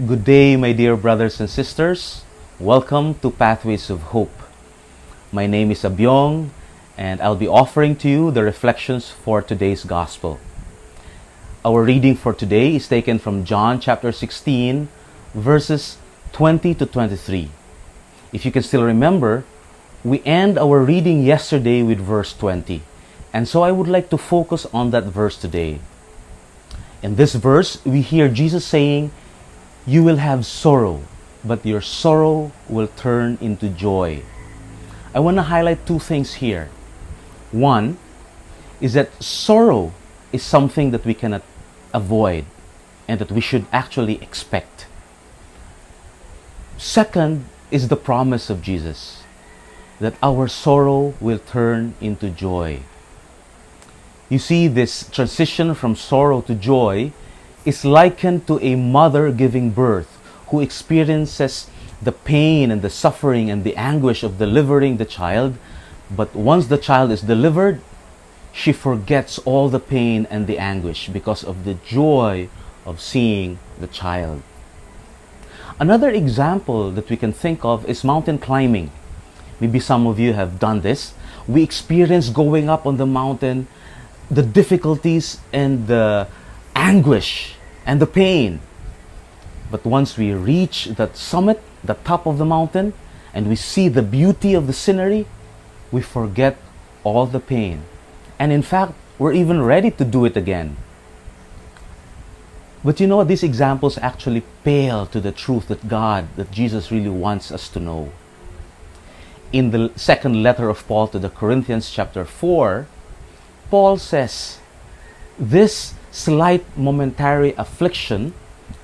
Good day, my dear brothers and sisters. Welcome to Pathways of Hope. My name is Abyong, and I'll be offering to you the reflections for today's Gospel. Our reading for today is taken from John chapter 16, verses 20 to 23. If you can still remember, we end our reading yesterday with verse 20, and so I would like to focus on that verse today. In this verse, we hear Jesus saying, "You will have sorrow, but your sorrow will turn into joy." I want to highlight two things here. One is that sorrow is something that we cannot avoid and that we should actually expect. Second is the promise of Jesus that our sorrow will turn into joy. You see, this transition from sorrow to joy is likened to a mother giving birth who experiences the pain and the suffering and the anguish of delivering the child, but once the child is delivered, she forgets all the pain and the anguish because of the joy of seeing the child. Another example that we can think of is mountain climbing. Maybe some of you have done this. We experience going up on the mountain, the difficulties and the anguish and the pain. But once we reach that summit, the top of the mountain, and we see the beauty of the scenery, we forget all the pain. And in fact, we're even ready to do it again. But you know, these examples actually pale to the truth that Jesus really wants us to know. In the second letter of Paul to the Corinthians chapter 4, Paul says, "This slight momentary affliction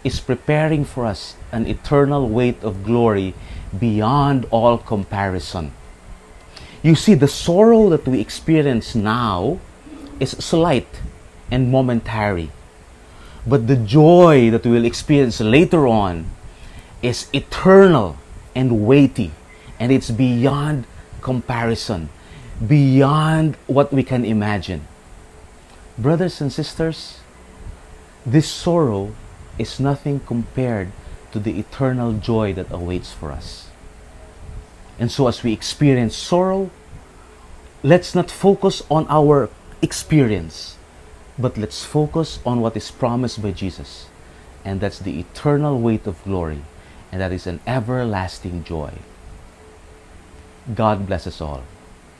is preparing for us an eternal weight of glory beyond all comparison." You see, the sorrow that we experience now is slight and momentary. But the joy that we will experience later on is eternal and weighty. And it's beyond comparison, beyond what we can imagine. Brothers and sisters, this sorrow is nothing compared to the eternal joy that awaits for us. And so as we experience sorrow, let's not focus on our experience, but let's focus on what is promised by Jesus. And that's the eternal weight of glory, and that is an everlasting joy. God bless us all.